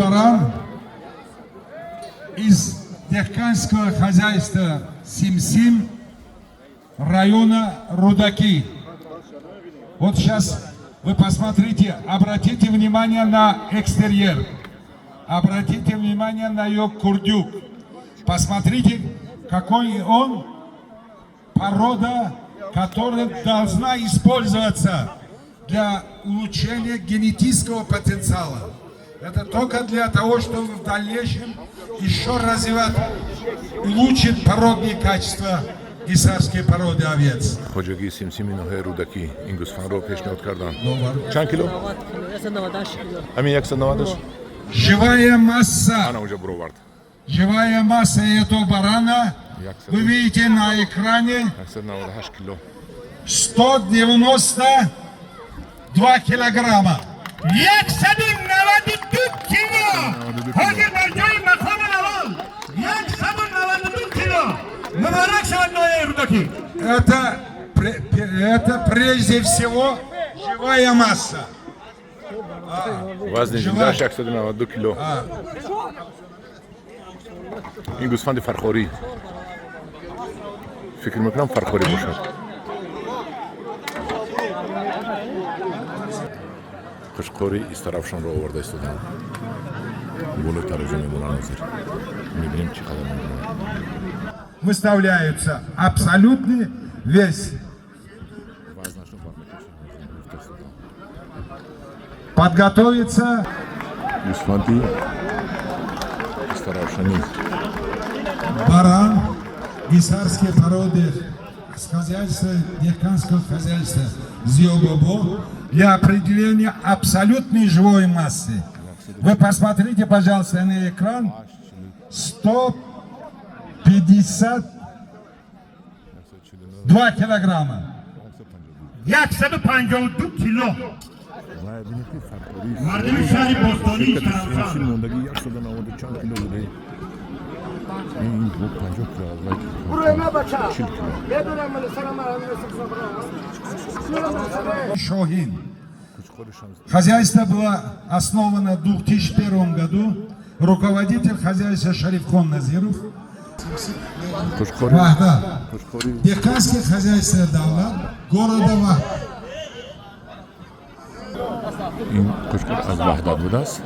баран из Дехканского хозяйства Сим-Сим, района Рудаки. Вот сейчас вы посмотрите, обратите внимание на экстерьер, обратите внимание на ее курдюк. Посмотрите, какой он порода, которая должна использоваться для улучшения генетического потенциала. Это только для того, чтобы в дальнейшем еще развивать, улучшить породные качества гисарской породы овец. Ходжаги Сим-Симино Рудаки, Ингус Фанро пешнет кардан. Чан кило? Амин як 190. Живая масса. Она уже бровард. Живая масса этого барана, вы видите на экране, 192 килограмма. Это прежде всего живая масса. Вазнин да 192 кило. Ингус фанди фархори. Фикр мекунам фархори бошад. Хушхори из тарафшонро оварда истодан. Более таража мемонан назир. Мебинем чи қадар мемонан. Выставляется абсолютный вес. Подготовиться. Исфанти из тарафшонин. Баран гисарской породы с хозяйства, дехканского хозяйства Зиобобо для определения абсолютной живой массы. Вы посмотрите, пожалуйста, на экран. 152 килограмма. 152 кило. مردم شهر بستانی طرفدار Шохин. Хозяйство было основано в 2001 году. Руководитель хозяйства Шарифхон Назиров. Вахда. Дехканское хозяйство Давла, города Вахда. این کشکر از وحدت بوده است.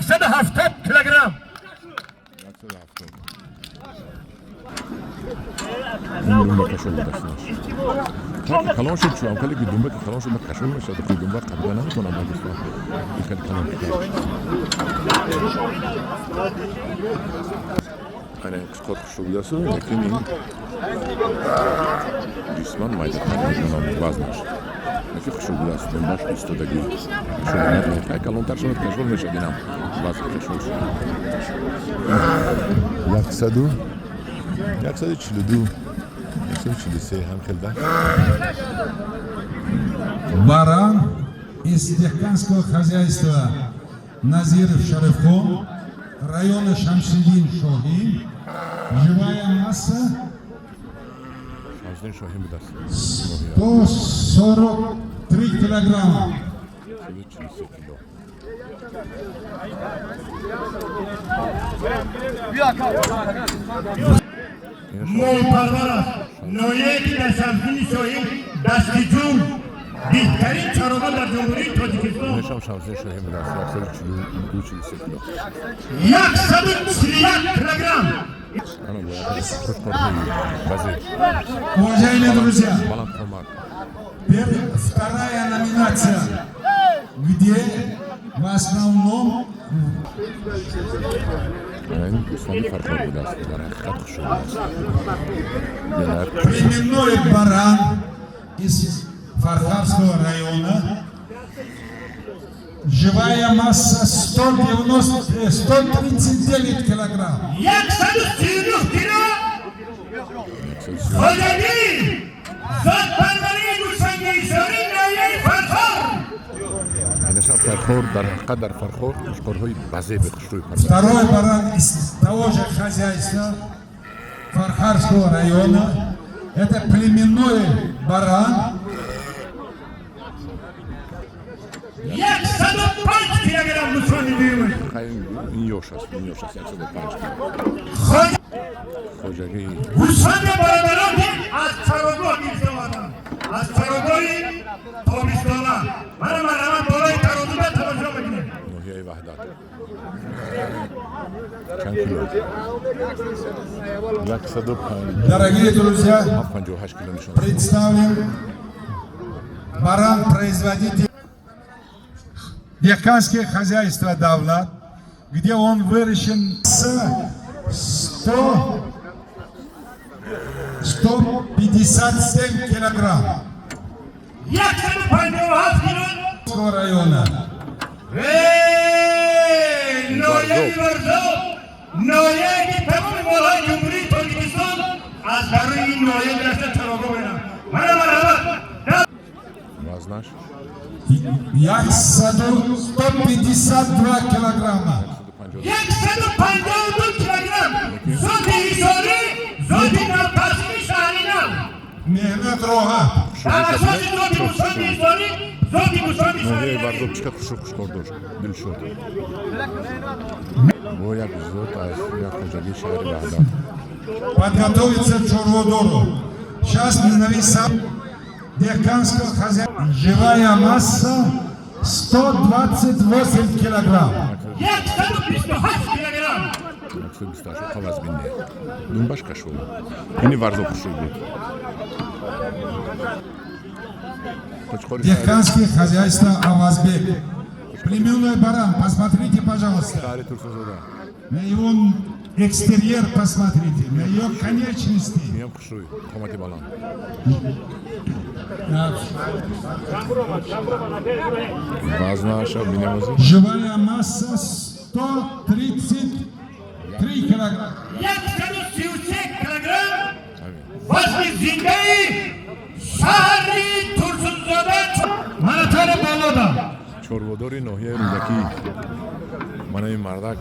170 کیلوگرم. این دنبه کشول بوده است. کلان شد شو کلی که دنبه که کلان شد کشول میشه که دنبه قبلا نمیتونه باید است. این کلی کلان کرد. Hani kuşkot kuşuluyorsa, lakin in düşman mayda kanalından vazgeç. Lakin kuşuluyorsa, ben baş üstündeki kuşulmalar, ay kalon tarşanı kaşolmuş edinam, vazgeç olmuş. Yaksadu çiludu, çilise hem kelda. Баран из Дехканского хозяйства Назиров Шарифхон, района Шамшидин Шохин, живая масса 143 килограмма. Мой подарок, но эти десантные шои, дастичун, бихтарин чароба дар ҷумҳурии Тоҷикистон. Нешам шамшин шоҳи мидаст, 142 кило. 141 килограмм. Уважаемые друзья, вторая номинация, где в основном племенной баран из Фархарского района. Живая масса 139 килограмм. 139 кило. Ходаги! Зод парвари гӯшанги ишори наҳияи Фархор. Нешаб Фархор дар қадар Фархор кушкорҳои базеби хушрӯи парвариш. Второй баран из того же хозяйства Фархарского района. Это племенной баран. $105 kilogram Lusoni büyümüş. این یوش است این یوش است 105 خوجگی Lusoni barabaran ki az çaroglu bir adam. Az çaroglu tobistona. Bana maraman dolayı çarogluda çalışıyor bakayım. نوحیه وحدت چند کیلو 105 Дорогие друзья, 58 кило нишон представим баран-производитель Дехканское хозяйство Давлат, где он выращен с 157 килограмм Yaksanı panyo haskının. района. Noye verzo. Noye ki tamam olay Cumhuriyet Türkistan. Azgarı noye derse çaroglu bana. Bana. وزنش Яксаду 152 килограмма. Yaksanı panyo 4 kilogram. Zoti isori. Zoti napasını şahrina. Mehmet Roha. Zoti Musoni isori. Zoti Musoni نوحیه şahrina. بردوبچکا خوش کردوش دل شد و یک زود از یک خوجگی شهر وحدت Подготовиться к Чорводору. Сейчас навесам Дехканского хозяйства. Живая масса 128 килограмм. Yaksanı 28 kilogram. 128 خواهد بینه دنباش کشو اینی ورزو خوشی بود Хочешь Дехканское хозяйство Авазбек. Племенной баран, посмотрите, пожалуйста. шари турсузода На его экстерьер посмотрите, на ее конечности. میام خوشوی قامتی بالان وزنش بینمازی Живая масса 133 килограмм. Yaksanı 38 kilogram. Vazmi zindeyi. Şahri Tursuzzoda. Manatara Baloda. چورواداری ناحیه رودکی من این مردک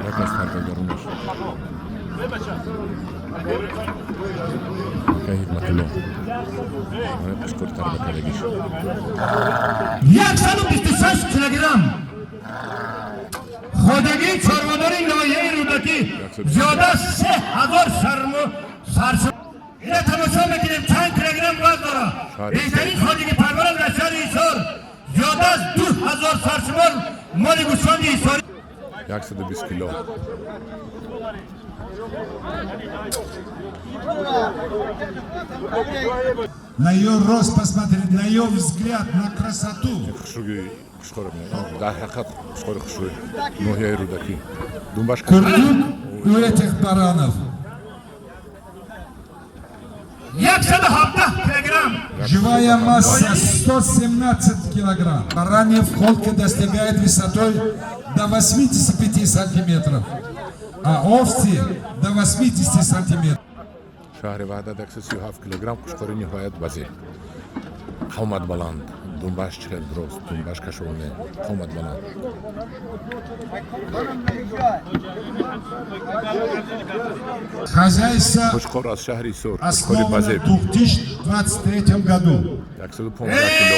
یک از ترکگرونش که حکمت الله من پشکر ترکگیش Yaksanı 28 kilogram. Xodagi chorvadori noye rudaki ziyoda 3000 sarsı. Ina tamosha mekinیم چند kilogram vazn dora. Behtarin xodagi parvaraz در شهر ایسار ziyoda 2000 sarsimol moli Gusoni isori. 120 کیلو На ее рост посмотрите, на ее взгляд, на красоту. خوشوی خوشخوره میاد در حقیقت خوشخوره خوشوی ناحیه رودکی دنباش Курдюк у этих баранов. Yaksanı 70 kilogram. Живая масса 117 килограмм. Баранья холка достигает высотой до 85 сантиметров, а овцы до 80 сантиметров. شهر وحدت 137 کیلوگرم خوشخوری نهایت وزیر قامت بلند دنباش چهل درست دنباش کشونه قامت بلند Хозяйство خوشخور از شهری سور خوشخوری основано بزیر в 2023 году. 115 کیلو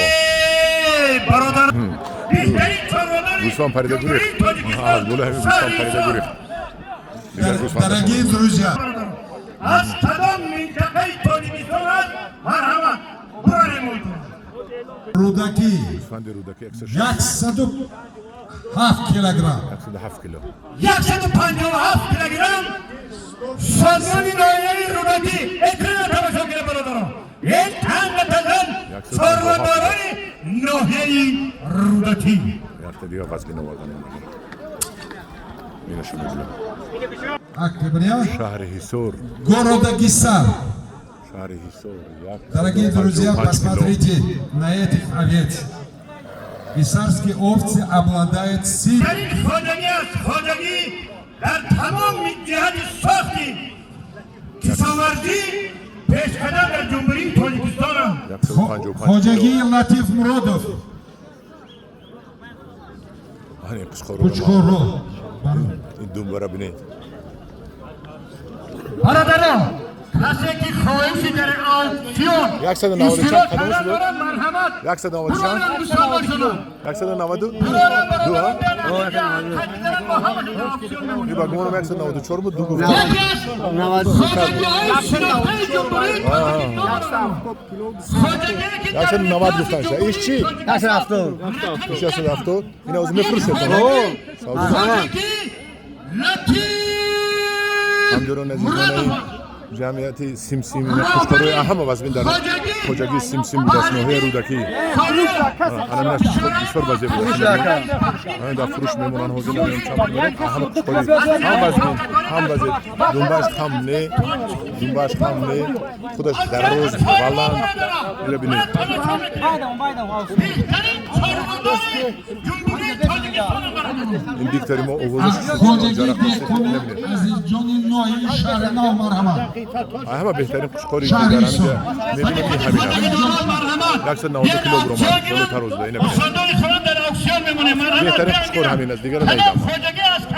Barodan. Behtarin chorvadori. روسفان پریده گوری از بوله همین روسفان پریده گوری دیگر روسفان Дорогие друзья, Az tadam mintakay Tojikistan az marhamat. Buranem oldu. рудаки روسفان دی رودکی 107 килограмм. 107 کیلو Yaksanı 57 kilogram. Sazani noyeyi rudaki. Ekrana tamasha kere barodaro. En tanga tazan. Chorvadori noyeyi rudaki. یافته دیا وزگی نوازن اینشو بگلم Октября, شهر حصور города Гисар. شهر حصور Дорогие друзья, посмотрите на этих овец. Гисарские овцы обладают силой. Senin Xojagi az Xojagi در تمام جهت ساختی کشاورزی پیشقدم در جمهوری تاجیکستان هم. 155 Ходжаги Латиф Муродов, هنی قشخورو Кучкоро. این دوم برا بینید Baradaro کسی که خواهشی در آکسیون 190 چند اشتراک کدومش کردن بود؟ دارن مرحمت 190 چند؟ برای دوستان شما 192 برای دو ها؟ خریدن با هم این آکسیون این نمونه با گمانم 194 بود دو گفت یکی از خواجگی های شناخته جمهوری پاکستان خواجگی که 190 گفتن شه ایش چی؟ 170 ایش 170 این از میفروشه تو خواجگی لطیف همجوران عزیزان جمعیت سیمسیم خوشکاری اهم واسه در خوجگی سیمسیم دستنوه رودکی انا من شفر بازی بود انا در فروش میمونن حوزه نمیام چند میرم اهم خوشکاری هم بازی دنباش خم نه دنباش خم نه خودش در روز والله اینو ببینید این دیکتاری ما اوضاعش خواجگی بهکومه عزیز جان نوعی شهر نو مرحمت همه بهترین خوشکاری که در همینجا میبینیم این همین است 190 کیلوگرم جلو تر روز اینه بهترین خوشکار همین است دیگر ندیدم